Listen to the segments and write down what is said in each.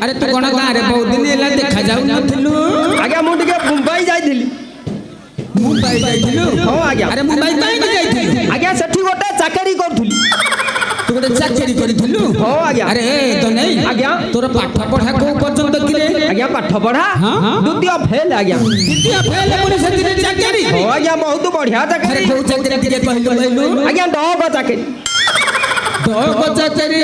अरे तू कौन गाँव रे बहुत दिन एला देखा जाऊ नथिलु आज्ञा मु टिके मुंबई जाइथिली मुंबई जाइथिलु हां आज्ञा अरे मुंबई काहे जाइथिलु आज्ञा सेठी गोटे चाकरी करथुली तू गोटे चाकरी करिथिलु हां आज्ञा अरे तो नहीं आज्ञा तोर पाठ पढ़ा को पर्यंत किरे आज्ञा पाठ पढ़ा द्वितीय फेल आज्ञा द्वितीय फेल पुलिस से चाकरी हां आज्ञा बहुत बढ़िया चाकरी अरे को चाकरी टिके कहलु आज्ञा डॉग चाकरी डॉग चाकरी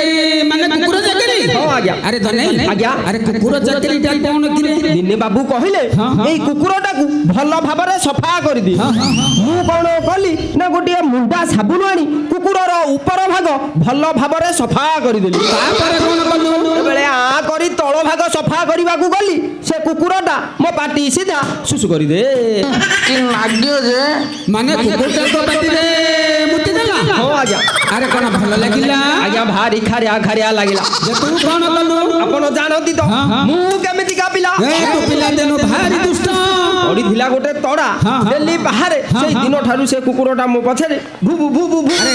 माने कुकुर चाकरी हां आज्ञा अरे तो नहीं आज्ञा अरे कुकुर चाकरी टा कोन किरे दिने बाबू कहिले एई कुकुरटाकू भल भाबरे सफा कर दी मु कोन कली ना गोटे मुंडा साबुन आनी कुकुरर ऊपर भाग भल भाबरे सफा कर देली तापर कोन कलु बेले आ करी तळ भाग सफा करबा को गली से कुकुरटा मो पाटी सीधा सुसु कर दे कि लाग्यो जे माने कुकुरटा तो पाटी रे मुति देला हां आज्ञा अरे कोन भल लागिला आज्ञा भारी खारिया खारिया लागिला जे तू कोन कलु आपण जानती तो मु केमिति का पिला ए तू पिला देनो भारी दुष्ट ओडी थिला गोटे तड़ा दिल्ली बाहर से दिन ठारू से कुकुरटा मो पछरे भू भू भू भू अरे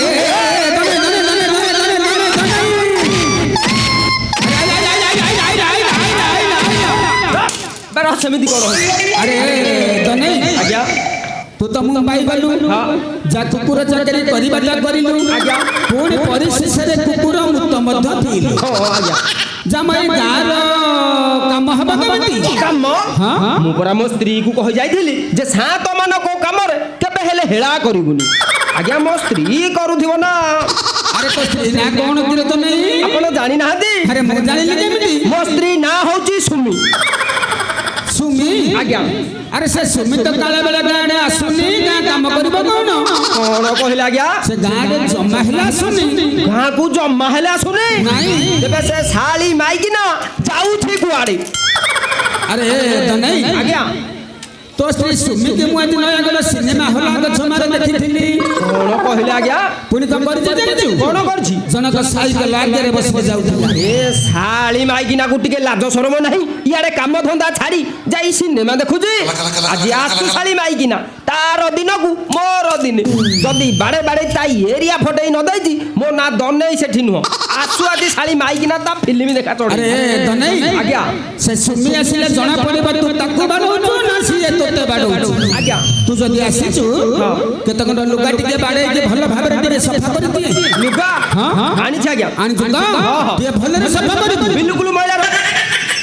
बरा समिति करो अरे तो नहीं आज्ञा तू तो मुंबई गलु जा कुकुर चाकरी करिबा जा करिलु आज्ञा पुणी परिशेष रे कुकुर मुक्त मध्य थिलु हां आज्ञा जमाई गार काम हबा केमती काम मु परा मो स्त्री को कहि जाइथिली जे सात मान को काम रे केबे हेले हेळा करिबुनी आज्ञा मो स्त्री करूथिबो ना अरे तो स्त्री ना कोन किरे तो नहीं आपण जानि नाहती अरे मु जानिली केमती मो स्त्री ना होची सुमी सुमी आज्ञा अरे से सुमी तो काले बेले गाड़े आसुनी गा काम करबो कोन कोन कहिला आज्ञा से गाड़े जमा हिला सुनी गाँ को जमा हेला सुनी नहीं तेबे से साली माइकी ना जाउथि कुआडे अरे तो नहीं आज्ञा तो स्त्री सुमी के मुआ दिन आगलो सिनेमा हॉल आग छमारे देखिथिली कोन कहिला आज्ञा पुणी कम करि जानिछु कोन करछि जनक साइकेल आगे रे बस जाउथला ए साली माइकी ना गुटिके लाज शरम नाही इयाडे काम धंदा छाड़ी जाई सिनेमा देखुजी आज आसु साली माइकी ना तार दिन को मोर दिन जदी बाड़े बाड़े ताई एरिया फटई न दैछि मो ना दनै सेठी नुह आसु आदि साली माइकी ना ता फिल्म देखा चढ़ अरे तो नहीं आज्ञा से सुमी आसिले जना पड़िबा तू ताकू बाडौछु ना सिए तोते बाडौछु आज्ञा तू जदी आसीछु केत गंड लुगा टिके बाडे के भल भाबरे टिके सफा कर दिए लुगा हां आनी छ आज्ञा आनी जुगा ये भल रे सफा कर दिए बिल्कुल मैला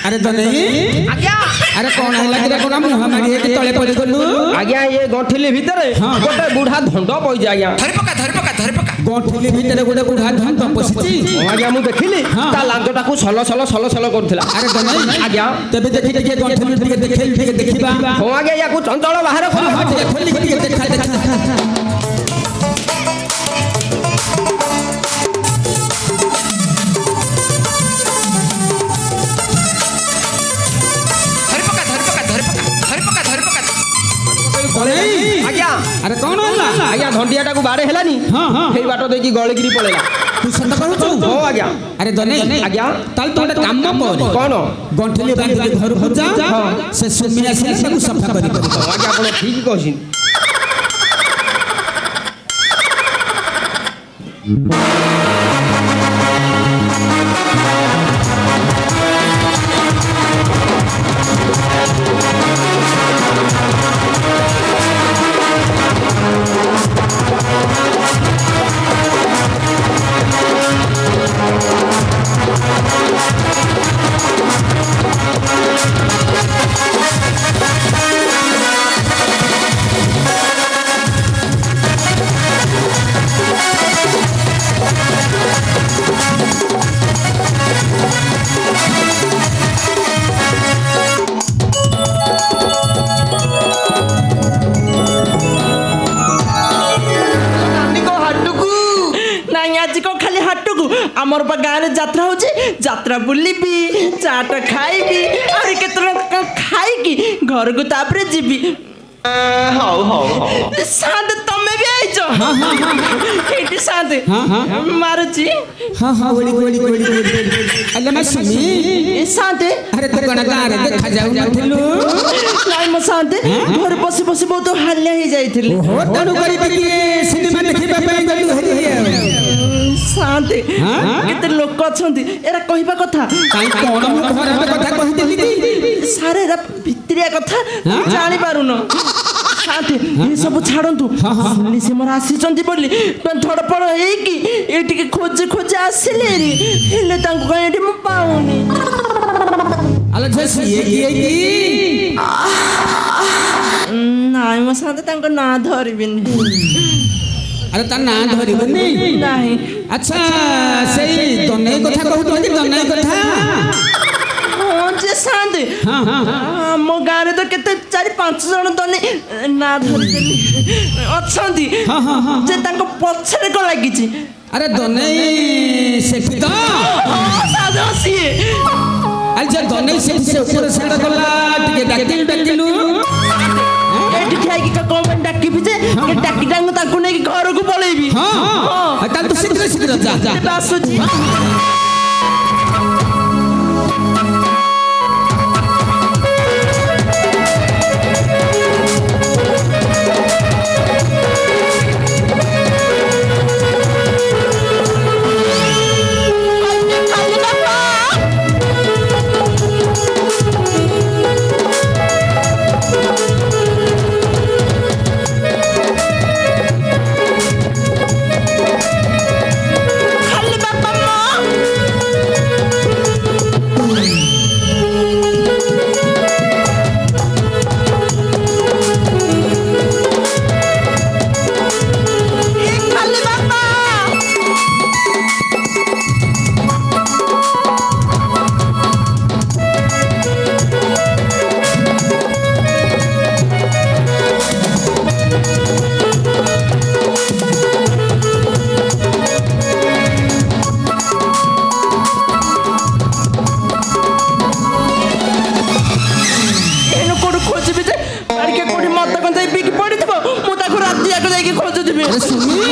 अरे तो नहीं आज्ञा अरे कोन हैला कि कोन मुहा मारी के तळे पड़ी गलु आज्ञा ये गठिली भितरे गोटे बुढ़ा धंड पई जा आज्ञा धरि पका गठिली भीतर गोटे बुढ़ा धंत पसिची आज्ञा मु देखिली ता लांजटा को सलो करथिला अरे तो नहीं आज्ञा तबे देखि टिके गठिली टिके देखेल टिके देखिबा हो आज्ञा या को चंचल बाहर हां टिके खोली टिके देखा आज्ञा अरे कौन होला आज्ञा धंडियाटा को बाड़े हेलानी हां हेई बाटो देकी गळगिरी पळेला तू सत कहूछु हो आज्ञा अरे दने आज्ञा ताल तो काम कर कोन गंठली बांधी घर को जा से सुमी आसी सब सफा करी आज्ञा आपण ठीक कहछि आमर गाँव में यात्रा होची यात्रा बुलिबी चाट खाइबी और केतना खाइकी घर को तापरे जीबी हाउ हाउ साथ तमे भी आइछो हां हां एटी साथ मारुची हां हां गोली अल्ले मैं सुमी ए साथ अरे तो गण गारे देखा जाऊ नथिलु नाइ म साथ घर बसी बसी बहुत हाल्या ही जाइथिलु हो तनु करी के सिनेमा देखिबा पई गलु हरि ଶାନ୍ତି ହଁ? କେତେ ଲୋକ ଅଛନ୍ତି ଏରା କହିବା କଥା କାଇଁ କଣ ମୁଁ ଖରାପ କଥା କହିଦେଲି କି? ସାରେ ଏରା ଭିତରିଆ କଥା ହଁ? ଜାଣିପାରୁନ ଶାନ୍ତି ଏ ସବୁ ଛାଡ଼ନ୍ତୁ ଶୁଣିଲି ସେ ମୋର ଆସିଛନ୍ତି ବୋଲି ଧଡ଼ପଡ଼ ହେଇକି ଏଠିକି ଖୋଜି ଖୋଜି ଆସିଲି ହେଲେ ତାଙ୍କୁ କାଇଁ ଏଠି ମୁଁ ପାଉନି ଆଲୋ ଝିଅ ସିଏ କିଏ କି? ନାଇଁ ମୋ ସାଥେ ତାଙ୍କ ନାଁ ଧରିବିନି ଆରେ ତା ନାଁ ଧରିବନି? ନାହିଁ ଆଚ୍ଛା ସେଇ ଦନେଇ କଥା କହୁଛନ୍ତି ଦନେଇ କଥା? ହଁ ଯେ ଶାନ୍ତି ହଁ ହଁ ହଁ ଆମ ଗାଁରେ ତ କେତେ 4-5 ଜଣ ଦନେ ନାଁ ଧରିଦେଲି ଅଛନ୍ତି ହଁ ହଁ ହଁ ଯେ ତାଙ୍କ ପଛରେ କଣ ଲାଗିଛି ଆରେ ଦନେଇ ସେଠି ତ ସାଧୁ ସିଏ ଆରେ ଯେ ଦନେଇ ସେଠି ସେ ଉପରେ ସାଡ ଗଲା ଟିକେ ଡାକିଲୁ ଏଠି ଠିଆଇକି କଣ ପାଇଁ ଡାକିବି ଯେ ଡାକି ଡାଙ୍କୁ ତାଙ୍କୁ ନେଇକି ଘରକୁ ପଳେଇବି ହଁ ତାହେଲେ ତୁ ଶୀଘ୍ର ଯା ଯା ଏବେ ଆସୁଛି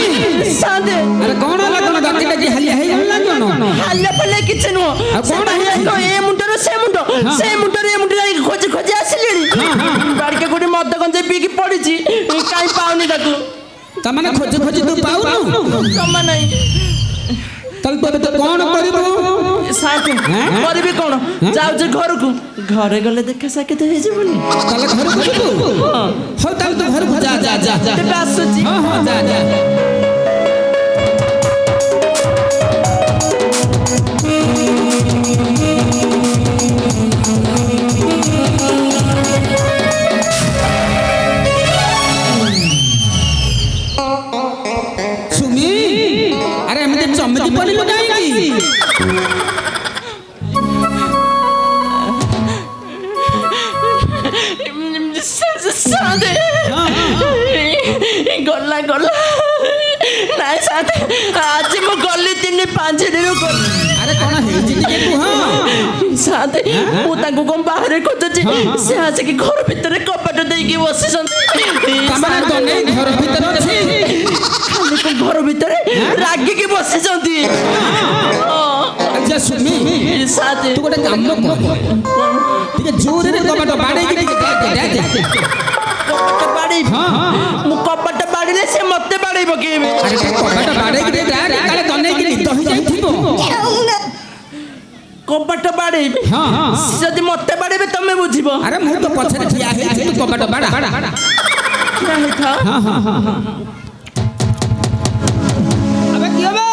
ଆରେ କଣ ହେଲା କଣ ଡାକି ଡାକି ହାଲିଆ ହେଇଗଲା କଣ? ହାଲିଆ ଫାଲିଆ କିଛି ନୁହଁ ଆଉ ସେ କଣ ବାହାରିଆ ହେଇଛି? ଏ ମୁଣ୍ଡରୁ ସେ ମୁଣ୍ଡ ସେ ମୁଣ୍ଡରୁ ଏ ମୁଣ୍ଡ ଯାଇକି ଖୋଜି ଖୋଜି ଆସିଲିଣି ବାଡ଼ିକେ କୋଉଠି ମଦ ଗଞ୍ଜେଇ ପିଇକି ପଡିଛି କାଇଁ ପାଉନି ତାକୁ ତାମାନେ ଖୋଜି ଖୋଜି ତୁ ପାଉନୁ? ଜମା ନାହିଁ ତାହେଲେ ତୁ ଏବେ ତ କଣ କରିବୁ? ସାଥି କରିବି କଣ ଯାଉଛି ଘରକୁ ଘରେ ଗଲେ ଦେଖା ସାକ୍ଷାତ ହେଇଯିବନି ତାହେଲେ ଘରକୁ ଯିବୁ? ହଉ ତାହେଲେ ତୁ ଘରକୁ ଯା ଯା ଯା ଯା ଏବେ ଆସୁଛି ହଁ ହଁ ଯା ଯା ସୁମି ଆରେ ଏମିତି ଚମକି ପଡ଼ିଲୁ କାହିଁକି? ସାଥେ ଗଲା ଗଲା ନାଇଁ ସାଥେ ଆଜି ମୁଁ ଗଲି 3-5 ଦିନ ଗଲି ଆରେ କଣ ହେଇଛି ଟିକେ କୁହ? ସାଥେ ମୁଁ ତାଙ୍କୁ କଣ ବାହାରେ ଖୋଜୁଛି ସେ ଆସିକି ଘର ଭିତରେ କବାଟ ଦେଇକି ବସିଛନ୍ତି ତାମାନେ ଦନେଇ ଘର ଭିତରେ ଅଛି? ଖାଲି କଣ ଘର ଭିତରେ ରାଗିକି ବସିଛନ୍ତି ଆଚ୍ଛା ସୁମି ସାଥେ ତୁ ଗୋଟେ କାମ କର ଟିକେ ଜୋରରେ କବାଟ ବାଡ଼େଇକି ଟିକେ ଡାକେ କବାଟ ବାଡେଇବି ହଁ ହଁ ମୁଁ କବାଟ ବାଡିଲେ ସେ ମତେ ବାଡେଇ ପକେଇବେ ଆରେ ଟିକେ କବାଟ ବାଡ଼େଇକି ଟିକେ ଡାକେ କାଳେ ଦନେଇକି ନିଦ ହେଇଯାଇଥିବ କବାଟ ବାଡେଇବି ହଁ ହଁ ସେ ଯଦି ମତେ ବାଡେଇବେ ତମେ ବୁଝିବ ଆରେ ମୁଁ ତ ପଛରେ ଠିଆ ହେଇଛି ତୁ କବାଟ ବାଡ଼ା ଠିଆ ହେଇଥାଅ ହଁ ହଁ ହଁ আবে কি হবে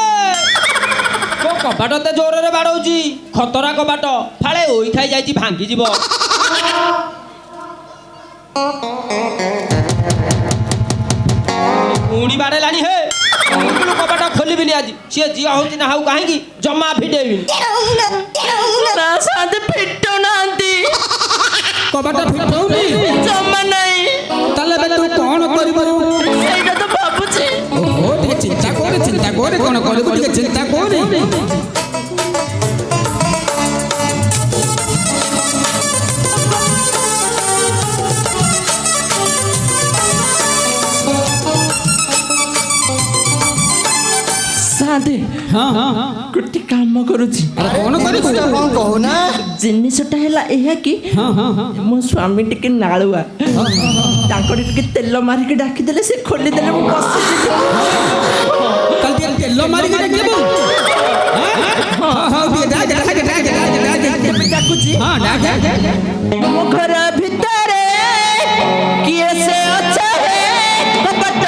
তো কবাটতে জোরে বাড়াউছি খতরা কবাট ফালে ওই খাই যাইছি ভাঙ্গি যাব পুଣି ବାଡ଼େଲାଣି ହେ ମୁଁ କବାଟ ଖୋଲିବିନି ଆଜି ସିଏ ଝିଅ ହଉଛି ନା ହଉ କାହିଁକି ଜମା ଫିଟେଇବିନି ନା ସାଥେ ଫିଟଉ ନାହାନ୍ତି କବାଟ ଫିଟଉନି ଜମା ନାହିଁ ତାହେଲେ ଏବେ ତୁ କଣ କରିବୁ? ସେଇଟା ତ ଭାବୁଛି ଓହୋ ଟିକେ ଚିନ୍ତା କରେ କଣ କରିବୁ ଟିକେ ଚିନ୍ତା କରେ ସାଥେ ହଁ ହଁ ହଁ ଗୋଟେ କାମ କରୁଛି ଆରେ କଣ କରିବୁ? କଣ କହୁନା ଜିନିଷଟା ହେଲା ଏହା କି ହଁ ହଁ ହଁ ମୋ ସ୍ୱାମୀ ଟିକେ ନାଳୁଆ ତାଙ୍କର ଟିକେ ତେଲ ମାରିକି ଡାକିଦେଲେ ସେ ଖୋଲିଦେଲେ ମୁଁ ବସିଯିବି ତାହେଲେ ଟିକେ ତେଲ ମାରିକି ଡାକିବୁ ହଉ ଟିକେ ଡାକୁଛି ହଁ ଡାକେ ମୋ ଘର ଭିତରେ କିଏ ସେ ଅଛ କପଟ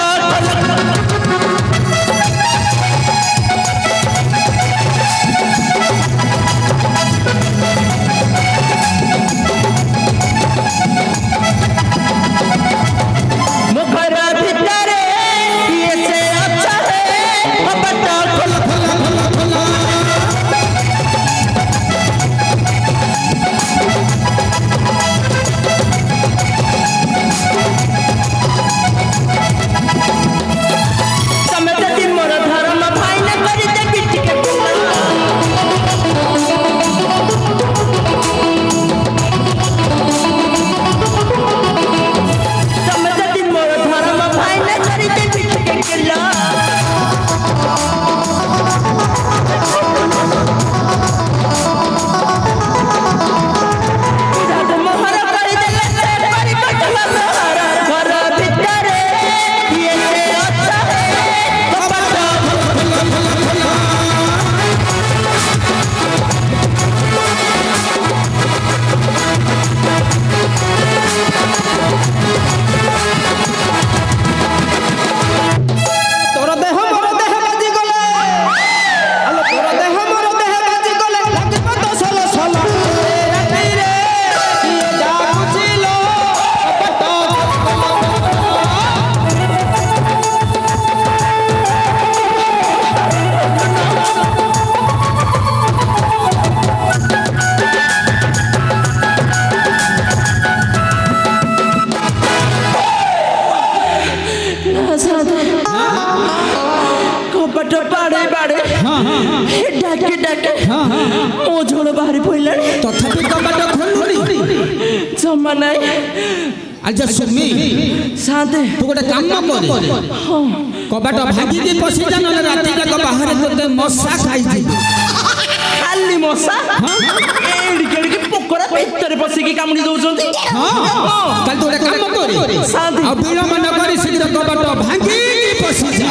ମୋ ଘର ଭିତରେ କିଏ ସେ ଅଛ କପଟ ତମେ ଯଦି ମୋର ଧର୍ମ ଭାଇ ନା କରିଦେବି ଟିକେ ତମେ ଯଦି ମୋର ଧର୍ମ ଭାଇ ନା କରିଦେବି ଟିକେ କିଲ ମୋହର କରିଦେଲେ ସେ କରିବ ମୋହର ଘର ଭିତରେ କିଏ ସେ ଅଛ କପଟ ତୋର ଦେହ ମୋର ଦେହ ବାଜି ଗଲେ ଆଲୋ ତୋର ଦେହ ମୋର ଦେହ ବାଜି ଗଲେ ଲାଗିବ ତ ସଲ ସଲ ରାତିରେ କିଏ ଯାଉଛିଲୋ କପଟ ବାଡ଼େ ବାଡ଼େ ଡାକେ ଡାକେ ମୋ ଝୋଳ ବାହାରି ପଡ଼ିଲାଣି ତଥାପି କବାଟ ଖୋଲୁନି ଜମା ନାହିଁ ଆଚ୍ଛା ସୁମି ସାନ୍ତେ ତୁ ଗୋଟେ କାମ କରେ କବାଟ ଭାଙ୍ଗିକି ପଶିଯା ନହେଲେ ରାତି ଯାକ ବାହାରେ ତୋତେ ମଶା ଖାଇଯିବ ଖାଲି ମଶା ଏଡ଼ିକି ଏଡ଼ିକି ପୋକରା ଭିତରେ ପଶିକି କାମୁଡ଼ି ଦଉଛନ୍ତି ତାହେଲେ ତୁ ଗୋଟେ କାମ କରେ ସାନ୍ତେ ଆଉ ବିଳମ୍ବ ନ କରି ଶୀଘ୍ର କବାଟ ଭାଙ୍ଗିକି ପଶିଯା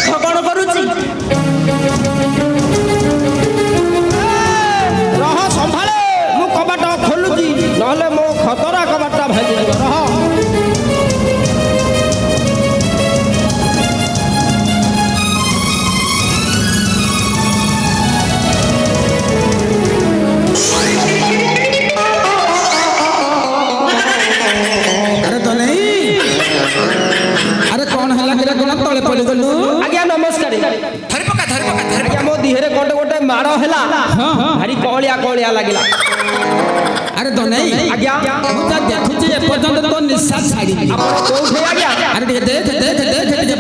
ଦେଖ କ'ଣ କରୁଛି ରହ ସମ୍ଭାଳେ ମୁଁ କବାଟ ଖୋଲୁଛି ନହେଲେ ମୋ ଖତରା କବାଟଟା ଭାଙ୍ଗିଯିବ ରହ ଆରେ ତ ନେଇ ଆରେ କଣ ହେଲା କିରେ କଣ ତଳେ ପଡ଼ିଗଲୁ ଆଜ୍ଞା ନମସ୍କାର ଆଜ୍ଞା ମୋ ଦିହରେ ଗୋଟେ ମାଡ଼ ହେଲା ଭାରି କଅଳିଆ କଅଳିଆ ଲାଗିଲା ଆରେ ତ ନେଇ ଆଜ୍ଞା ମୁଁ ଯା ଦେଖୁଛି ଏପର୍ଯ୍ୟନ୍ତ ତ ନିଶା ଛାଡ଼ିନି ଆପଣ କୋଉଠି ଆଜ୍ଞା ଆରେ ଟିକେ ଦେଖ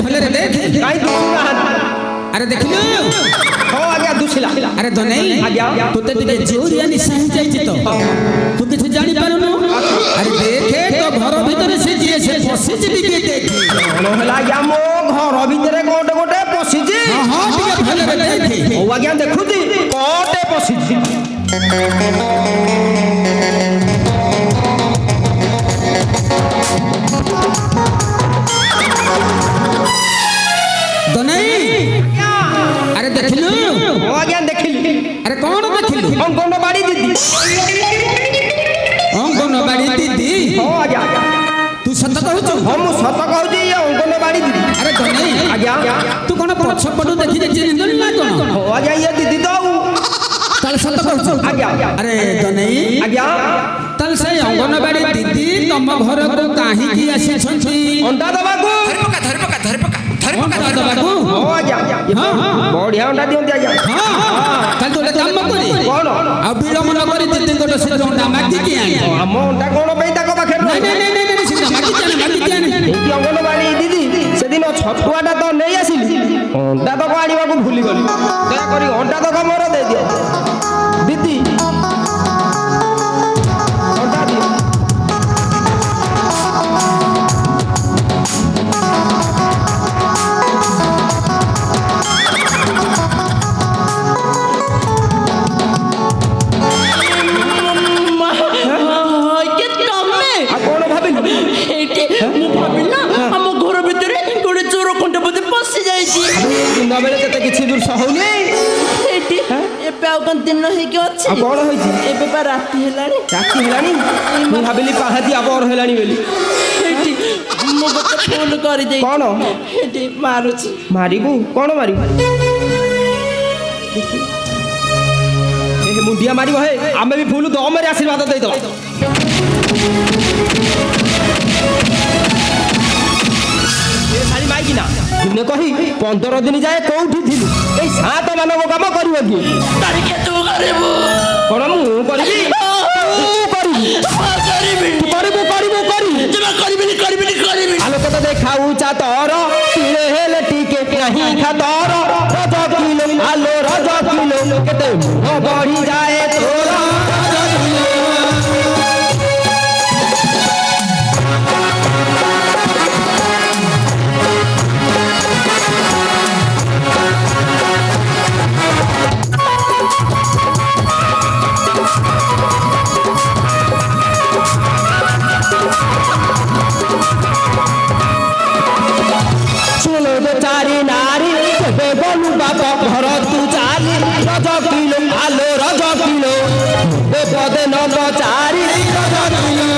ଭଲରେ ଦେଖ କାହିଁ ଦୁଶୁନାହାନ୍ତି ଆରେ ଦେଖିଲୁ ହଁ ଆଜ୍ଞା ଦୁଶିଲା ଆରେ ତ ନେଇ ଆଜ୍ଞା ତୋତେ ଟିକେ ଜୋରିଆ ନିଶା ହେଇଯାଇଛି ତ ତୁ କିଛି ଜାଣିପାରୁନୁ ଆରେ ଦେଖେ ତ ଘର ଭିତରେ ସେ ଯିଏ ସେ ପଶିଛି ଟିକେ ଦେଖେ କଣ ହେଲା ଆଜ୍ଞା ମୋ ଘର ଭିତରେ ଗୋଟେ ପଶିଛି ହଁ ଟିକେ ଭଲରେ ଦେଖେ ହଉ ଆଜ୍ଞା ଦେଖୁଛି କଟେ ପଶିଛି ଦନାଇ ଆରେ ଦେଖିଲୁ ହଁ ଆଜ୍ଞା ଦେଖିଲି ଆରେ କଣ ଦେଖିଲୁ ଅଙ୍ଗନବାଡ଼ି ଦିଦି ଅଙ୍ଗନବାଡ଼ି ଦିଦି ହଁ ଆଜ୍ଞା ତୁ ସତ କହୁଛୁ ହଁ ମୁଁ ସତ କହୁଛି ଇଏ ଅଙ୍ଗନବାଡ଼ି ଦିଦି ଆରେ ଦନାଇ ଆଜ୍ଞା ତୁ କଣ ପଛପଟୁ ଦେଖିକି ଚିହ୍ନିଦେଲୁ ନା କଣ ହଁ ଆଜ୍ଞା ଇଏ ଦିଦି ତ ଆଉ ତାହେଲେ ସତ କହୁଛୁ ଆଜ୍ଞା ଆରେ ଦନାଇ ଆଜ୍ଞା ତାହେଲେ ସେଇ ଅଙ୍ଗନବାଡ଼ି ଦିଦି ତମ ଘରକୁ କାହିଁକି ଆସିଛନ୍ତି ଅଣ୍ଡା ଦବାକୁ ଅଣ୍ଡା ଦେବାକୁ ହଁ ଆଜ୍ଞା ବଢିଆ ଅଣ୍ଡା ଦିଅନ୍ତି ଆଜ୍ଞା ତାହେଲେ ତୁ ଗୋଟେ କାମ କରି କଣ ଆଉ ବିଳମ୍ବ ନ କରି ଦିଦିଙ୍କଠୁ ସେ ଅଣ୍ଡା ମାଗିକି ଆଣି ଆମ ଅଣ୍ଡା କଣ ପାଇଁ ତାଙ୍କ ପାଖରେ ନାଇଁ ନାଇଁ ନାଇଁ ନାଇଁ ନାଇଁ ଶୀଘ୍ର ମାଗିକି ଆଣି ଏଇଠି ଅଙ୍ଗନବାଡ଼ି ଦିଦି ସେଦିନ ଛତୁଆଟା ତ ନେଇ ଆସିଲି ଅଣ୍ଡା ତକ ଆଣିବାକୁ ଭୁଲିଗଲି ଦୟାକରି ଅଣ୍ଡା ତକ ମୋର ଦେଇଦିଅ ଦିଦି ଅଣ୍ଡା ଦିଅ ହଉନି ଏଠି ଏବେ ଆଉ କଣ ଦିନ ହେଇକି ଅଛି ଆଉ କଣ ହେଇଛି ଏବେ ବା ରାତି ହେଲାଣି ରାତି ହେଲାଣି ମୁଁ ଭାବିଲି ପାହାନ୍ତି ଆବର ହେଲାଣି ବୋଲି ଏଠି ମୁଁ ଗୋଟେ ଫୋନ କରିଦେଇ କଣ? ଏଠି ମାରୁଛି ମାରିବୁ କଣ ମାରିବୁ ଦେଖି ଏ ମୁଣ୍ଡିଆ ମାରିବ ହେ ଆମେ ବି ଫୁଲ ଦମରେ ଆଶୀର୍ବାଦ ଦେଇଦବା ଏ ଶାଳି ମାଇକିନା ଦିନେ କହି 15 ଦିନ ଯାଏ କୋଉଠି ଥିଲୁ ଏଇ ସାତ ମାନଙ୍କ କାମ କରିବ କି ତାରିଖ ତୁ କରିବୁ କଣ ମୁଁ କରିବି আলোকে তো দেখাউছা তোর তিলে হেলে টিকে নাহি খাতর রজ কিলো আলো রজ কিলো কেতে মুহ বড়ি যায় তোর চারি নারী কেবে বলু বাবা ঘর তু চালি রজ কিলো আলো রজ কিলো পদে নব চারি রজ কিলো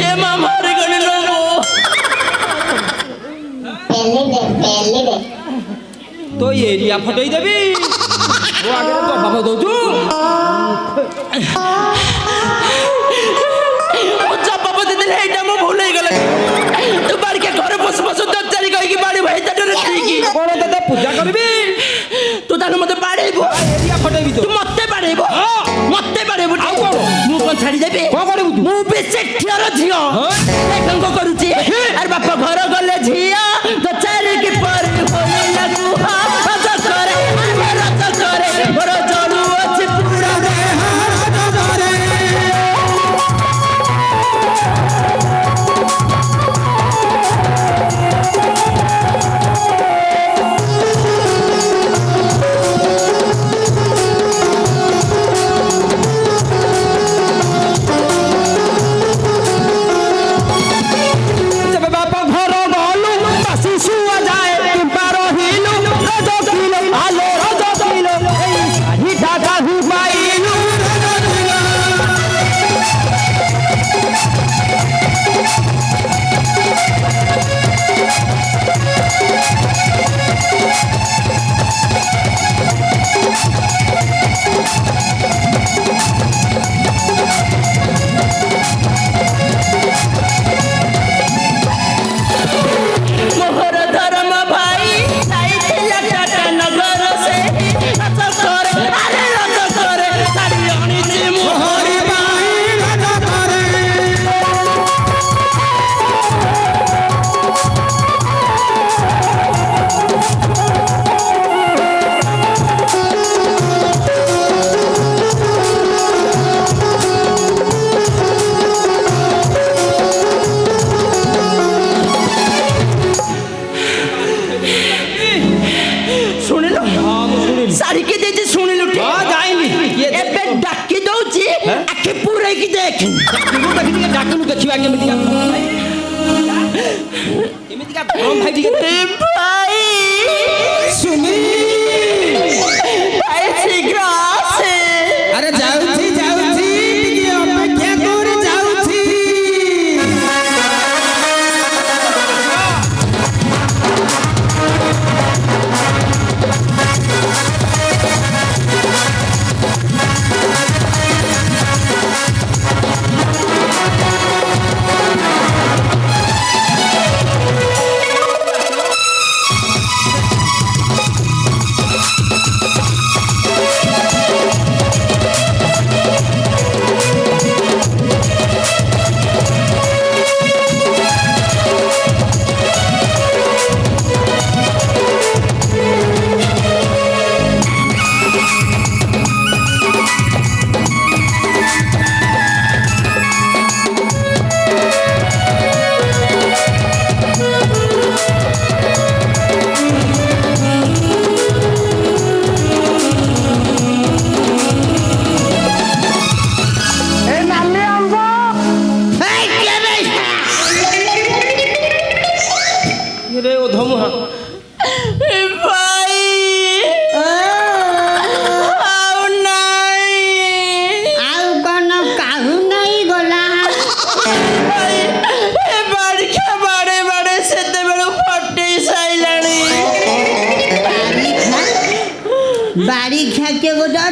এ মা মারে গেল তো এরিয়া ফটোই দেবি ও আগে তো বাবা দউছু ও জবাব দিলে এইটা মো ভুল হয়ে গেল তু বাড়িকে ঘরে বসে বসে দরজারি কইকি বাড়ি ভাই তাটরে ঠিকই কোন দাদা পূজা করবি তু তার মধ্যে বাড়াইবো এরিয়া ফটোই তো তু মতে বাড়াইবো মতে বাড়াইবো ଆଉ କଣ? ମୁଁ କଣ ଛାଡି ଦେବି କଣ କରିବୁ ତୁ? ମୁଁ ବି ସେଠିର ଝିଅ କଣ କରୁଛି ଆରେ ବାପା ଘର ଗଲେ ଝିଅ ତ ଚାରିକି ପରେ ହୋଇଲା କୁହ ରଜ କରେ ରଜ କରେ ମୋର ଜଳୁ ଅଛି ପୁରା ଦେହ ରଜ କରେ যেবে বাবা ঘর গলু বাসি শুয়া যায় কিম্পা রহিলু রজ কিলো আলো রজ কিলো এই শাড়ি ঢাকা হুমাইলু মোহর ধর্ম ভাই যাইଥିଲା টাটা নগর সে রজ করে আরে রজ করে শাড়ি আনিছি মোহরি ভাই রজ করে শুনিলু শাড়িকে ଦେଇଛି ଶୁଣିଲୁ ହଁ ଯାଇଲି କିଏ ଏବେ ଡାକି ଦଉଛି ଆଖି ପୁରେଇକି ଦେଖ ମୁଁ ତାକି ଟିକେ ଡାକିଲୁ ଦେଖିବା କେମିତିକା କେମିତିକା ଗରମ ଭାଇ ଟିକେ ଏ ଭାଇ ସୁମି ଭାଇ ଶୀଘ୍ର ଆସେ আরে যাଉଛି যাଉଛି ଟିକେ ଅପେକ୍ଷା করে ଯାଉଛି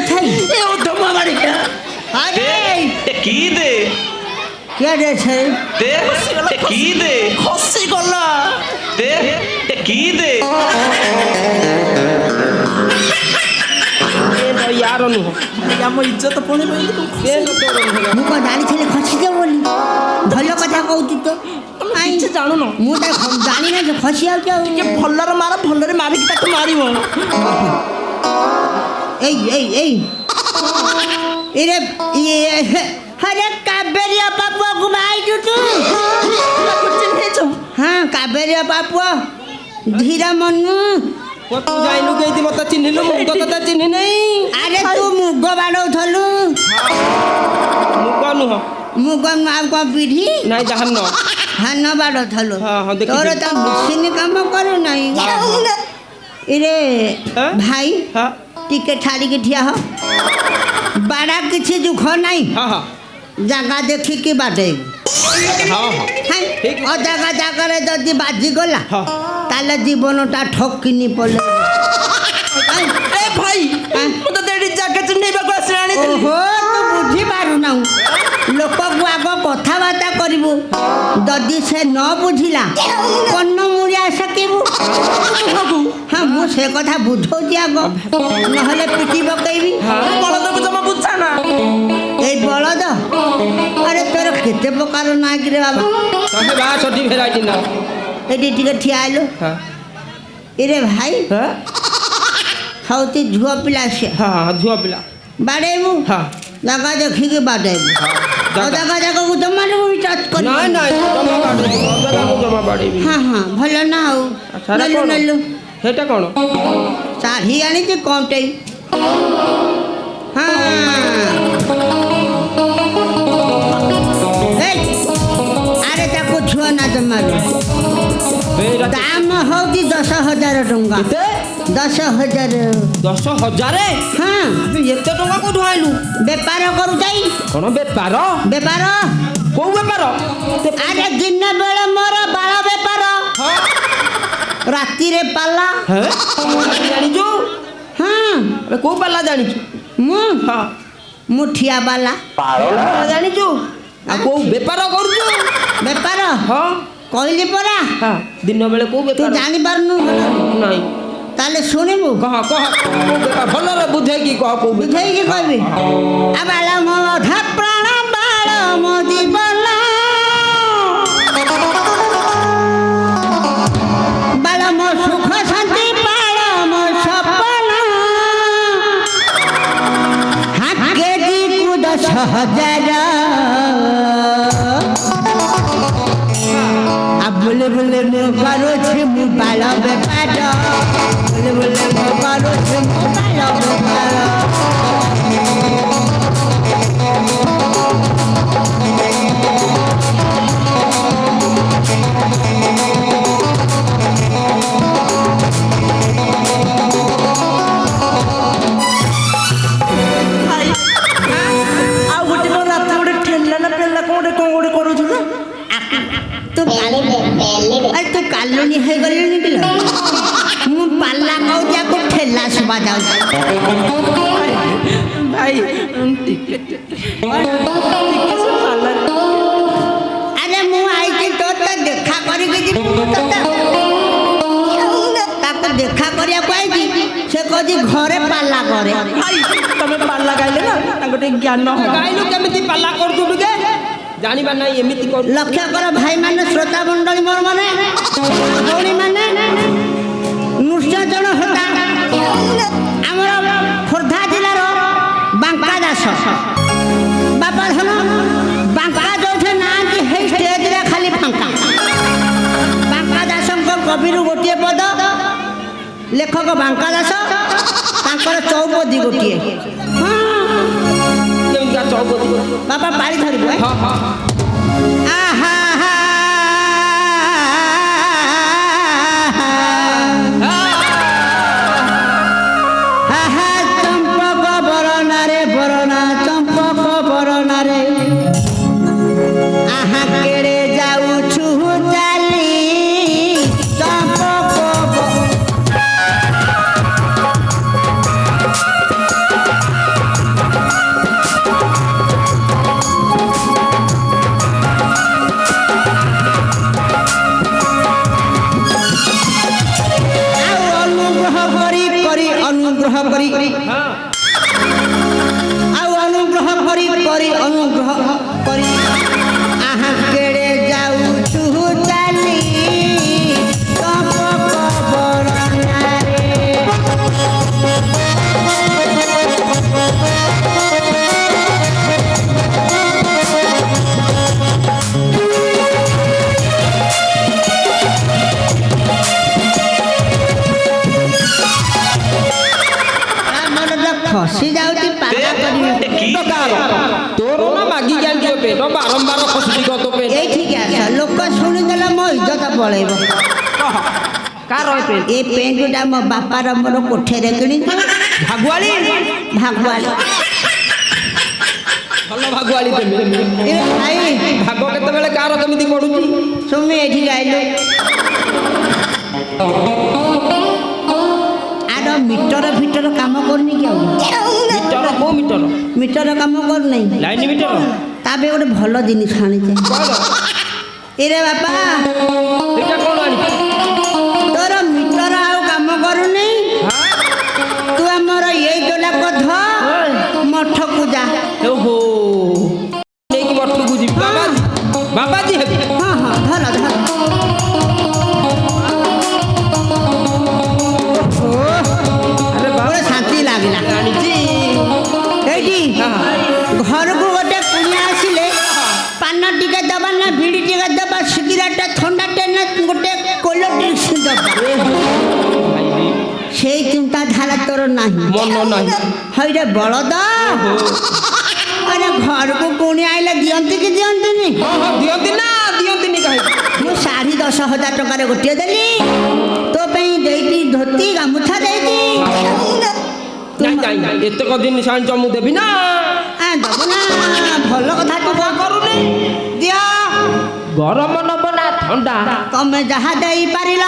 ଥାଇ ଏ ଉତ୍ତମ ବାଡ଼ିକା ଆରେ কি দে কে রে ছে দে কি দে ଖସି ଗଲା দে কি দে यार नुह ଆମ ଇଜ୍ଜତ ପୁଣି ପାଇଲି ଏ ନ ତୋର ନୁହଁ ମୁଁ କଣ ଜାଣିଥିଲି ଖସିଯିବ ବୋଲି ଭଲ କଥା କହୁଛୁ ତ ତମେ କିଛି ଜାଣୁନ ମୁଁ ତ ଜାଣିନା ଯେ ଖସି ଯାଉଛି ଆଉ ଟିକେ ଭଲରେ ମାର ଭଲରେ ମାରିକି ତାକୁ ମାରିବ ଏଇ ଇରେ ଆରେ କାବେରୀ ଅପା ପୁଅକୁ ଭାଇଛୁ ତୁ ଚିହ୍ନିଛ ହଁ କାବେରୀ ଅପା ପୁଅ ଧୀର ମନୁ ତୁ ଯାଇନୁ କେଇତି ମତେ ଚିହ୍ନିଲୁ ମୁଁ ତ ତତେ ଚିହ୍ନି ନାହିଁ ଆରେ ତୁ ମୁଗ ବାଡ଼ଉଥଲୁ ମୁଗ ନୁହଁ ମୁଗ ଆଉ କଣ ପିଢି ନାଇଁ ଧାନ ଧାନ ବାଡ଼ଉଥଲୁ ହଁ, ହଁ, ଦେଖିଛି। ତୋର ତ ମେସିନ କାମ କରୁନାହିଁ ଇରେ ହଁ? ଭାଇ ହଁ ଟିକେ ଛାଡ଼ିକି ଠିଆ ହ ବାଡ଼ା କିଛି ଦୁଃଖ ନାହିଁ ହଁ ହଁ ଜାଗା ଦେଖିକି ବାଡ଼େଇବୁ ହଁ ହଁ ଠିକ୍। ଅଜାଗା ଜାଗାରେ ଯଦି ବାଜିଗଲା ହଁ। ତାହେଲେ ଜୀବନଟା ଠକିନି ପଲେ ଏ ଭାଇ ମୁଁ ତ ଏଠି ଜାଗା ଚିହ୍ନେଇବାକୁ ଆସିଲାଣି ଓହୋ ତୁ ବୁଝିପାରୁନାହୁଁ ଲୋକକୁ ଆଗ କଥାବାର୍ତ୍ତା କରିବୁ ଯଦି ସେ ନ ବୁଝିଲା କର୍ଣ୍ଣ ମୁଳିଆ ଶିଖିବୁ ହଁ ମୁଁ ସେ କଥା ବୁଝଉଛି ଆଗ ନହେଲେ ପିଟି ପକେଇବି ବଳଦକୁ ଜମା ବୁଝା ନା ଏଇ ବଳଦ ଆରେ ତୋର କେତେ ପ୍ରକାର ନାଁ କିରେ ବାବା ତମେ ବା ଛୋଟି ଭେରାଇଟି ନା ଏଠି ଟିକେ ଠିଆ ହେଲୁ ହଁ ଇରେ ଭାଇ ହଁ ହଉଛି ଝୁଅ ପିଲା ସେ ହଁ ଝୁଅ ପିଲା ବାଡ଼େଇବୁ ହଁ ଜାଗା ଦେଖିକି ବାଡ଼େଇବୁ ଜାଗା ଜାଗାକୁ ଜମାରୁ ଟଚ୍ କରିବୁ ନାଇଁ ନାଇଁ ଜମା ବାଡ଼େଇବି ଅଜାଗାକୁ ଜମା ବାଡ଼େଇବି ହଁ ହଁ ଭଲ ନା ଆଉ ସାରା ନେଲୁ କ'ଣ ନେଲୁ ସେଇଟା କ'ଣ ଶାଢ଼ୀ ଆଣିଛି କଣ୍ଟେଇ ହଁ ଏଇ, ଆରେ ତାକୁ ଛୁଆ ନା ଜମାରୁ ଏଇଟା ଦାମ ହଉଛି 10,000 ଟଙ୍କା କେତେ 10,000 10,000 ହଁ ଏତେ ଟଙ୍କା କୋଉଠୁ ଆଇଲୁ ବେପାର କରୁଯାଇ କ'ଣ ବେପାର ବେପାର କୋଉ ବେପାର ଆରେ ଦିନ ବେଳେ ମୋର ବାଳ ବେପାର ରାତିରେ ପାଲା ହଁ ଜାଣିଛୁ ହଁ ଆବେ କୋଉ ପାଲା ଜାଣିଛୁ ମୁଁ ହଁ ମୁଠିଆ ବାଲା ପାଲା ଜାଣିଛୁ ଆଉ କୋଉ ବେପାର କରୁଛୁ ବେପାର ହଁ କହିଲି ପରା ହଁ ଦିନ ବେଳେ କୋଉ ତୁ ବେପାର ଜାଣିପାରୁନୁ ନାଇଁ ତାହେଲେ ଶୁଣିବୁ କହ କହ କୋଉ ବେପାର ଭଲରେ ବୁଝେଇକି କହ କୋଉ ବେପାର ବୁଝେଇକି କହିବି ଆ ବାଳ ମୋ ଅଧା ପ୍ରାଣ ବାଳ ମୋ ଜୀବନ ବାଳ ମୋ ସୁଖ ଶାନ୍ତି ବାଳ ମୋ ସପନ ହାକେ ଦିକୁ 10,000 ବୁଲେ ବୁଲେ ମୁଁ କରୁଛି ମୁଁ ବାଳ ବେପାର ବୁଲେ ବୁଲେ ମୁଁ କରୁଛି ମୁଁ ବାଳ ବେପାର ଭାଇ ଆଉ ଗୋଟେ ମୋ ରାତି ଗୋଟେ ଠେଲା ନା ପେଲା କ'ଣ ଗୋଟେ କରୁଛୁ ନା ତୁ ତୁ କାଲୁଣି ହେଇଗଲୁଣି କିଲୋ ମୁଁ ପାଲା କହୁଛି ଆକୁ ଠେଲା ଶୁଭା ଯାଉଛି ଭାଇ ଟିକେ ସେ ପାଲା ଆରେ ମୁଁ ଆଇଛି ତୋ ତ ଦେଖା କରିକି ଯିବି ମୁଁ ତୋତେ ତାକୁ ଦେଖା କରିବାକୁ ଆଇଛି ସେ କହୁଛି ଘରେ ପାଲା କରେ ଭାଇ ତମେ ପାଲା ଗାଇଲେ ନା ତାଙ୍କ ଟିକେ ଜ୍ଞାନ ହବ ଗାଇଲୁ କେମିତି ପାଲା କରୁଛୁ ଟିକେ ଜାଣିବା ନାହିଁ ଏମିତି କରୁ ଲକ୍ଷ୍ୟ କର ଭାଇମାନେ ଶ୍ରୋତା ମଣ୍ଡଳୀ ମୋର ମାନେ ଭଉଣୀମାନେ ନୃତ୍ୟଜନ ହେତା ଆମର ଖୋର୍ଦ୍ଧା ଜିଲ୍ଲାର ବାଙ୍କା ଦାସ ବାପା ଧନ ବାଙ୍କା ଯୋଉଠି ନାହାନ୍ତି ହେଇ ଷ୍ଟେଜରେ ଖାଲି ଫାଙ୍କା ବାଙ୍କା ଦାସଙ୍କ କବିରୁ ଗୋଟିଏ ପଦ ଲେଖକ ବାଙ୍କା ଦାସ ତାଙ୍କର ଚୌପଦୀ ଗୋଟିଏ ହଁ କେମିତି ଚୌପତି ବାପା ପାଳି ଧରିବୁ ହଁ ହଁ ଆହା ଚମ୍ପକ ବରଣାରେ ବରଣା ଚମ୍ପକ ବରଣାରେ ଆହା କେଡ଼େ ଯାଉଛୁ ଚାଲି ଚମ୍ପକ କି ପାଗା କରିବି ଏ କି ତ କାହାର? ତୋର ନା ମାଗିକି ଆଣିଛୁ ପେଟ ବାରମ୍ବାର ଖସୁଛି କହ ତୋ ପେଟ ଏଇଠିକି ଆସ ଲୋକ ଶୁଣିଦେଲେ ମୋ ଇଜ୍ଜତ ପଳେଇବ କାହାର ଏ ପେଣ୍ଟ? ଏ ପେଣ୍ଟଟା ମୋ ବାପାର ମୋର କୋଠେରେ କିଣିଛୁ ଭାଗୁଆଳି ଭାଗୁଆଳି ଭଲ ଭାଗୁଆଳି ତେମେ ଏ ଭାଇ ଭାଗ କେତେବେଳେ କାହାର କେମିତି ପଡୁଛି ସୁମି ଏଠିକି ଆଇଲୁ ଆର ମିଟର ଫିଟର କାମ କରୁନି କି ଆଉ ମିଟର କୋଉ ମିଟର ମିଟର କାମ କରୁନାହିଁ ଲାଇନ ମିଟର ତା ପାଇଁ ଗୋଟେ ଭଲ ଜିନିଷ ଆଣିଛେ କଣ ଏରେ ବାପା ଏଇଟା କଣ ଆଣିଛୁ ତୋର ମିଟର ଆଉ କାମ କରୁନି ତୁ ଆମର ଏଇ ଦୋଲାକ ଧ ମଠକୁ ଯା ଓହୋ ନେଇକି ମଠକୁ ଯିବି ବାବାଜୀ ହେବି ହଁ ହଁ ଧର ଧର ଆରେ ବାବା ଗୋଟେ ଶାନ୍ତି ଲାଗିଲା ଆଣିଛି ଏଇଠି ଘରକୁ ଗୋଟେ କୁଣିଆ ଆସିଲେ ପାନ ଟିକେ ଦବା ନା ବିଡ଼ି ଟିକେ ଦବା ସିଗାରେଟ ଥଣ୍ଡାଟେ ନା ଗୋଟେ କୋଲଡ୍ରିଙ୍କ୍ସ ଦବା ସେଇ ଚିନ୍ତାଧାରା ତୋର ନାହିଁ ମନ ନାହିଁ ହଇରେ ବଳଦ ଆରେ ଘରକୁ କୁଣିଆ ଆଇଲେ ଦିଅନ୍ତି କି ଦିଅନ୍ତିନି ହଁ ହଁ ଦିଅନ୍ତି ନା ଦିଅନ୍ତିନି କାହିଁକି ମୁଁ ଶାଢ଼ୀ 10,000 ଟଙ୍କାରେ ଗୋଟିଏ ଦେଲି ତୋ ପାଇଁ ଦେଇଛି ଧୋତି ଗାମୁଛା ଦେଇଛି ନାଇଁ ନାଇଁ ଏତେକ ଜିନିଷ ଆଣିଛ ମୁଁ ଦେବି ନା ଦବୁ ନା ଭଲ କଥା ତୁ କଣ କରୁନି ଦିଅ ଗରମ ନବ ନା ଥଣ୍ଡା ତମେ ଯାହା ଦେଇପାରିଲ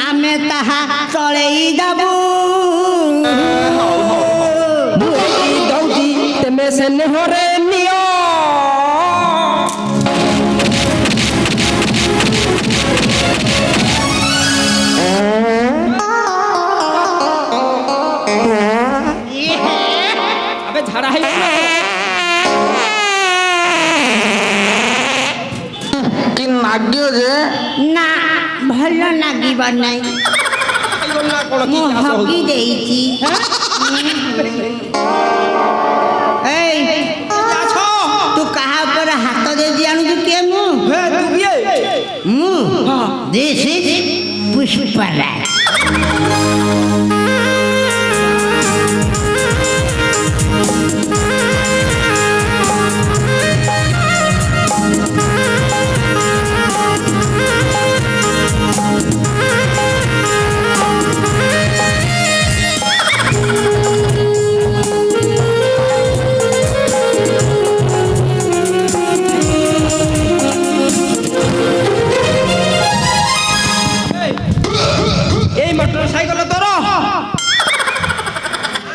ଆମେ ତାହା ଚଳେଇ ଦବୁ ମୁଁ ଏଠି ଦଉଛି ତେମେ ସ୍ନେହରେ ନିଅ ଆବେ ଝାଡ଼ା ହେଇଗଲା କି ନାଗ୍ୟ ଯେ ନା ଭଲ ଲାଗିବ ନାହିଁ ନା କଣ କି ମୁଁ ଚାଷ ହକି ହଉଛି ଦେଇଛି ଏଇ ତୁ କାହା ଉପରେ ହାତ ଦେଇଛି ଆଣୁଛୁ କିଏ ମୁଁ ତୁ କିଏ ମୁଁ ଦିସ୍ ଇଜ୍ ପୁଷ୍ପରାଜ এই মোটর সাইকেল তোর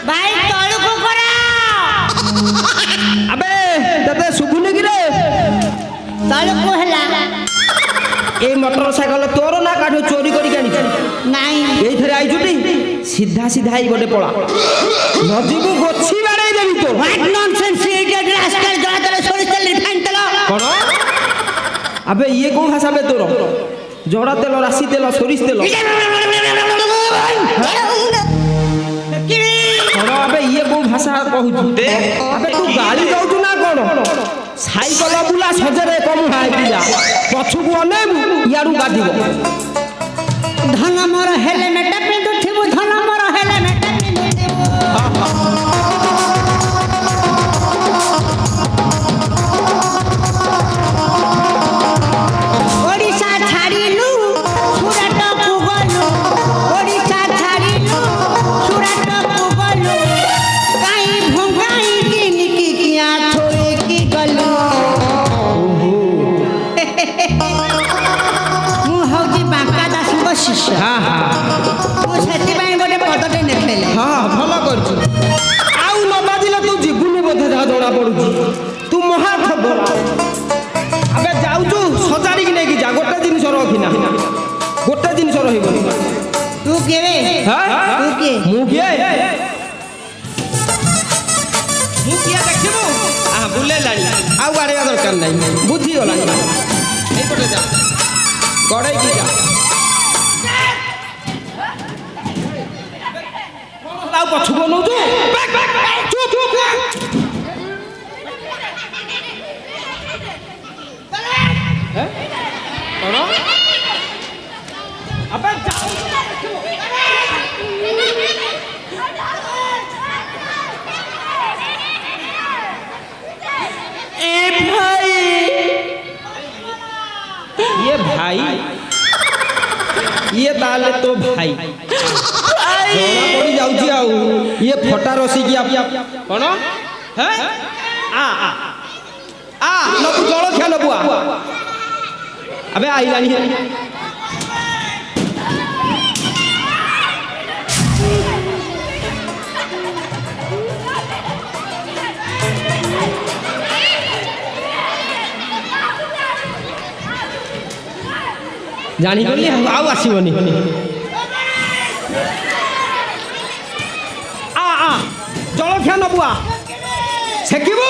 ভাই তলুকু করা আবে তোতে শুভুনি কি রে তলুকু হেলা এই মোটর সাইকেল তোর না কাঠু চোরি করি আনিଛୁ নাই এইথরে আইছুটি সিধা সিধা এই গোটে পড়া নদীକୁ ଗୋଛି ବାଡ଼େଇ ଦେବି ତୋ হোয়াট ননসেন্স ইডিয়ট রাস্কাল জড়া তেল সরিষ তেল রিফাইন তেল କଣ আবে ইয়ে কোন ভাষা বে তোর জড়া তেল রাশি তেল সরিষ তেল କଣ ଆବେ ଇଏ କୋଉ ଭାଷା କହୁଛୁ ଆବେ ତୁ ଗାଳି ଦଉଛୁ ନା କଣ ସାଇକେଲ ବୁଲା ସଜରେ କମୁହା ପିଲା ପଛକୁ ଅନେଇବୁ ଇଆଡୁ ବାଜିବ ধন মর হেলমেট পিঁধুথিবু ধন মর হেলমেট পিঁধুথিবু ওড়িশা ছাড়িলু সুরাটকু গলু ওড়িশা ছাড়িলু সুরাটকু গলু কাই ভঙ্গাই কিনিকি কিয়া থইকি গলু ମୁଁ ହଉଛି ବାଙ୍କା ଦାସଙ୍କ ଶିଷ୍ୟ ହଁ ହଁ ମୁଁ ସେଥିପାଇଁ ଗୋଟେ ପଦଟେ ନେଖେଇଲେ ହଁ ଭଲ କରିଛୁ ଆଉ ନ ବାଜିଲେ ତୁ ଯିବୁନି ବୋଧେ ଯାହା ଜଣା ପଡୁଛି ତୁ ମହା ଠକ ଆବେ ଯାଉଛୁ ସଜାଡ଼ିକି ନେଇକି ଯା ଗୋଟେ ଜିନିଷ ରଖିନା ଗୋଟେ ଜିନିଷ ରହିବନି ତୁ କେବେ ତୁ କିଏ ମୁଁ କିଏ ମୁଁ କିଏ ଦେଖିବୁ ବୁଲେଇଲାଣି ଆଉ ବାଡ଼େଇବା ଦରକାର ନାହିଁ ବୁଝିଗଲାଣି ଏଇପଟେ ଯା ଗଡ଼େଇକି ଯା ଆଉ ପଛକୁ ନଉଛୁ ଚୁପ୍ କଣ ଆବେ ଭାଇ ଇଏ ତାହେଲେ ତୋ ଭାଇ ଜଣା ପଡ଼ି ଯାଉଛି ଆଉ ଇଏ ଫଟା ରସିକିଆ କ'ଣ ନବୁ ଜଳଖିଆ ନବୁ ଆବେ ଆଇଲାଣି ଜାଣିଗଲି ଆଉ ଆସିବନି ଜଳଖିଆ ନବୁ ଛେକିବୁ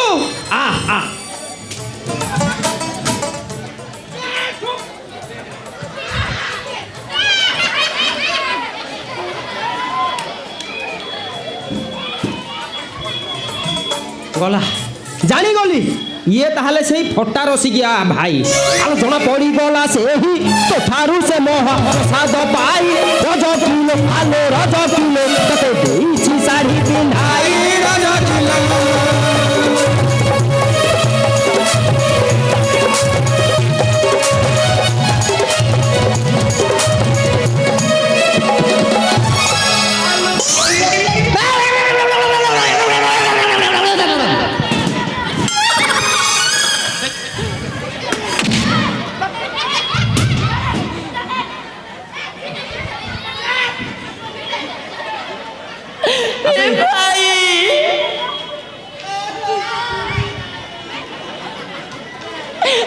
ଗଲା ଜାଣିଗଲି ଇଏ ତାହେଲେ ସେଇ ଫଟା ରସିକିଆ ଭାଇ ଆଉ ଜଣା ପଡ଼ିଗଲା ସେହି ତୋଠାରୁ ସେ ମହାପ୍ରସାଦ ପାଇ ରଜ କିଲୋ ଆଲୋ ରଜ କିଲୋ ତତେ ଦେଇଛି ଶାଢ଼ୀ ପିନ୍ଧାଇ ରଜ କିଲୋ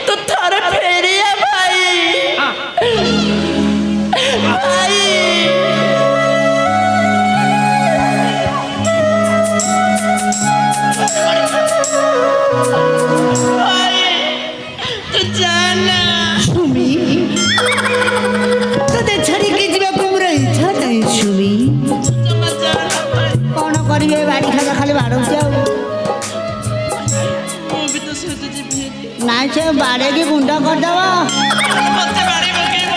तो थोड़ा फेरिया भाई भाई तू जाना ସୁମି ତତେ ଛାଡ଼ିକି ଯିବାକୁ ମୋର ଇଚ୍ଛା ନାହିଁ ସୁମି जमा जाना भाई କ'ଣ କରିବେ ବାଡ଼ି ଖାଇବା ଖାଲି ବାଡ଼ଉଛି ଆଉ ମୁଁ ବି ତ ସହିତ ଯିବି ନାଇଁ ସେ ବାଡ଼େଇକି ଗୁଣ୍ଡ କରିଦେବ ମତେ ବାଡ଼ି ପକେଇବ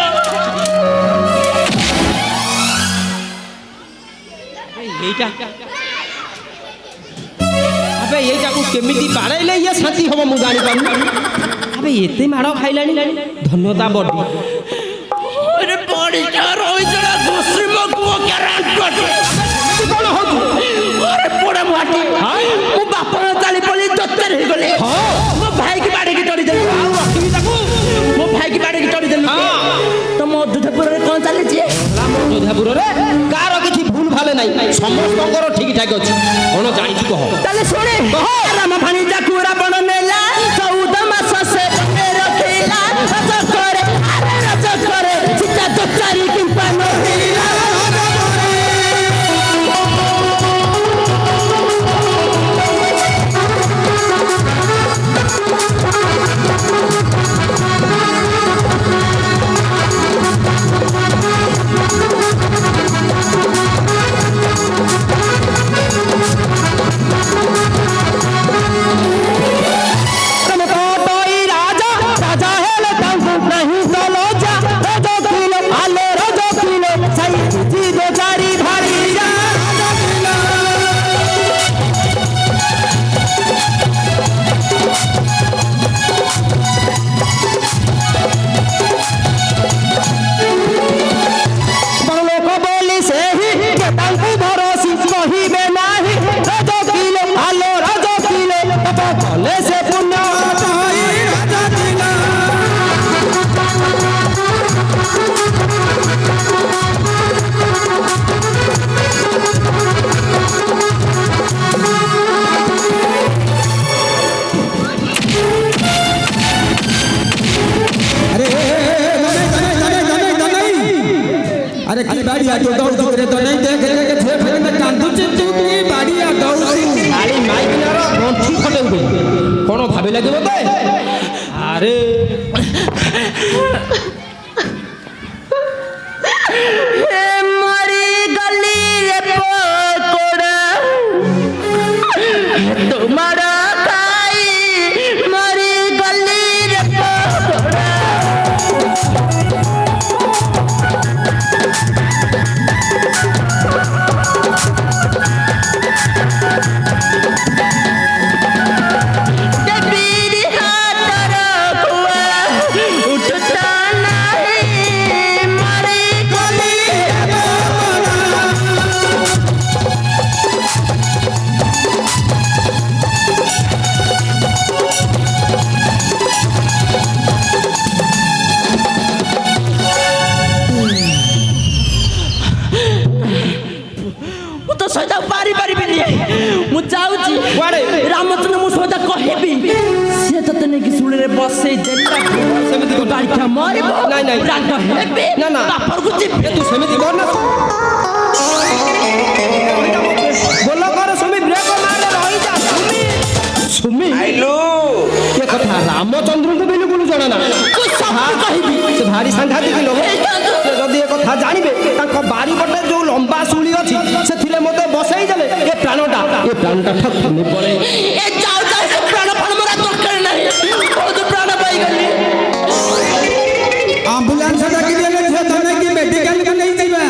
এইটা আবে এইটাକୁ କେମିତି ବାଡ଼େଇଲେ ଇଏ ଶାନ୍ତି ହବ ମୁଁ ଜାଣିପାରୁନି ଆବେ ଏତେ ମାଡ଼ ଖାଇଲାଣି ଧନ୍ୟତା ବଡି अरे बड़ी क्या रोई जरा दूसरी मग वो क्या रात कर କ'ଣ ହଉଛି अरे पोड़ा माटी मो बापा चाली पली दत्तर हे गले मो भाई की बाड़ी की टोरी दे ଆଉ ରଖିବି ତାକୁ मो भाई की बाड़ी की टोरी दे तो मो दुधपुर रे कोन चाली जे ଯୋଧାପୁରରେ କାହାର କିଛି ଭୁଲ ଭାଲେ ନାହିଁ ସମସ୍ତଙ୍କର ଠିକ ଠାକ ଅଛି କ'ଣ ଜାଣିଛୁ କହ ताले सुने राम भाणी जाकुरा बण नेला 14 मास से रखिला रज करे अरे रज करे चिता तो चारी किंपा नहिला अरे की बाड़िया तो दौड़ रे तो नहीं देख रे के छे फेर में कांदू चे तू की बाड़िया दौड़ ଖାଲି ମାଇକିନାର ଗଣ୍ଠି ଫଟେଇବେ କ'ଣ ଭାବି ଲାଗିବ ତେ ଆରେ मरी गली रे पकोड़ा तुम्हारा खाई मरी गली रे पकोड़ा देवीर हाथ रखुआ उठता नहीं ଯାଉଛି କୁଆଡେ? ରାମଚନ୍ଦ୍ର ମୁଁ ସଦା କହିବି ସେ ତତେ ନେଇକି ଶୁଳିରେ ବସେଇ ଦେଲା ସେମିତି କର। ବାରିକା ମରିବ ନାଇଁ, ନାଇଁ। ରାଗ ହେବି ନା, ନା। ବାପରକୁ ଯିବି ତୁ ସେମିତି କର ନା ବୋଲ କର ସୁମି ବ୍ରେକ୍ ମାରେ ରହିଯା ସୁମି ସୁମି ଆଇଲୁ ଏ କଥା ରାମଚନ୍ଦ୍ରଙ୍କୁ ବିଲକୁଲ ଜଣା ନା ତୁ ସବୁ କହିବି ସେ ଭାରି ସାଂଘାତିକ ଲୋକ ସେ ଯଦି ଏ କଥା ଜାଣିବେ ତାଙ୍କ ବାରିପଟେ ଯୋଉ ଲମ୍ବା ଶୁଳି ଅଛି ସେଥିରେ ମୋତେ ବସେଇ ଦେଲେ ଏ ପ୍ରାଣଟା ଠକ୍ ପଳେଇ ଏ ଯାଉ ଯାଉ ସେ ପ୍ରାଣ ଫଳ ମୋର ଦରକାର ନାହିଁ ବହୁତ ପ୍ରାଣ ପାଇଗଲି ଆମ୍ବୁଲାନ୍ସ ଡାକି ଦେଲେ ଝିଅ ତମେ କି ମେଡିକାଲ କୁ ନେଇ ଯିବା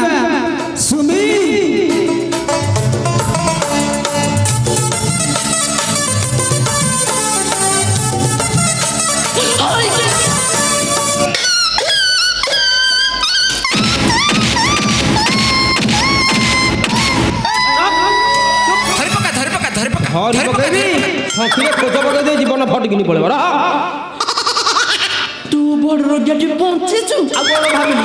ସୁମି ଧରି ପକେଇବି ହକିରେ ଖୋଜ ପକେଇ ଦେଇ ଜୀବନ ଫଟିକିନି ପଳେଇବ ତୁ ବଡ ରୋଗୀଟି ବଞ୍ଚିଛୁ ଆଉ କଣ ଭାବିଲି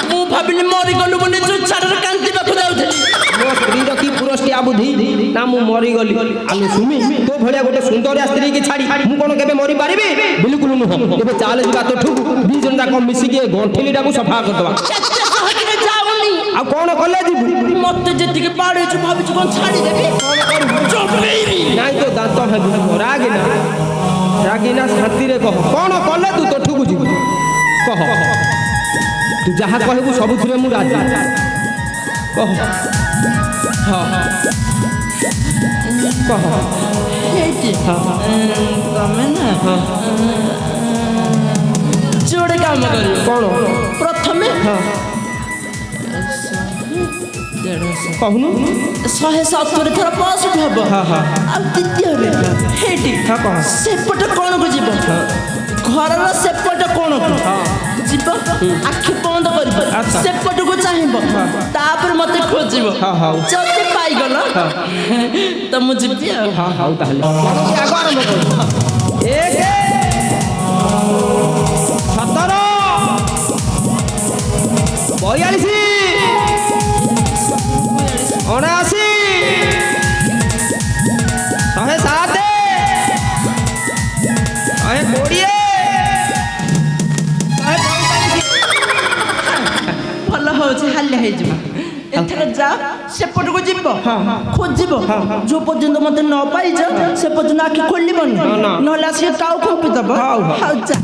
ମୁଁ ଭାବିଲି ମରିଗଲୁ ବୋଲି ତୁ ଛାଡରେ କାନ୍ଦିବାକୁ ଯାଉଥିଲି ମୋ ସ୍ତ୍ରୀର କି ପୁରଷ୍ଟିଆ ବୁଦ୍ଧି ନା ମୁଁ ମରିଗଲି ଆଲୋ ସୁମି ତୋ ଭଳିଆ ଗୋଟେ ସୁନ୍ଦରିଆ ସ୍ତ୍ରୀ କି ଛାଡି ମୁଁ କଣ କେବେ ମରିପାରିବି ବିଲକୁଲ ନୁହଁ ଏବେ ଚାଲେ ଯିବା ତୋଠୁ ଦି ଜଣ ଯାକ ମିଶିକି ଏ ଗଣ୍ଠିଲିଟାକୁ ସଫା କରିଦବା ଏତେ ସହଜରେ ଯାଉନି ଆଉ କଣ କଲେ ଯିବୁ ମତେ ଯେତିକି ପାଡୁଛୁ ଭାବିଛୁ କଣ ଛାଡିଦେବି ଚପେଇବି ନାଇଁ ତ ଦାନ୍ତ ଭାଙ୍ଗିବ ରାଗିନା ଶାନ୍ତିରେ କହ କଣ କଲେ ତୁ ତୋଠୁକୁ ଯିବୁ କହ ତୁ ଯାହା କହିବୁ ସବୁଥିରେ ମୁଁ ରାଜି କହ କହ ହେଇଛି ତମେ ନା ଯୋଡ଼େ କାମ କରିବ କଣ ପ୍ରଥମେ କହୁନୁ 170 ଥର ପଶୁ ହବ ଆଉ ଦ୍ୱିତୀୟରେ ହେଇଟି ସେପଟ କଣକୁ ଯିବ ଘରର ସେପଟ କଣକୁ ଯିବ ଆଖି ବନ୍ଦ କରିବ ସେପଟକୁ ଚାହିଁବ ତାପରେ ମତେ ଖୋଜିବ ଯଦି ପାଇଗଲ ତ ମୁଁ ଯିବି ଆଉ ହଉ ତାହେଲେ ଆଗ ଆରମ୍ଭ କର 1 17 42 79 107 120 ଭଲ ହଉଛି ହାଲିଆ ହେଇଯିବ ଏଥର ଯାଅ ସେପଟକୁ ଯିବ ଖୋଜିବ ଯୋଉ ପର୍ଯ୍ୟନ୍ତ ମତେ ନ ପାଇଛ ସେ ପର୍ଯ୍ୟନ୍ତ ଆଖି ଖୋଲିବନି ନହେଲେ ଆସିକି କାଉ ଖୋପି ଦବ ହଉ ଯା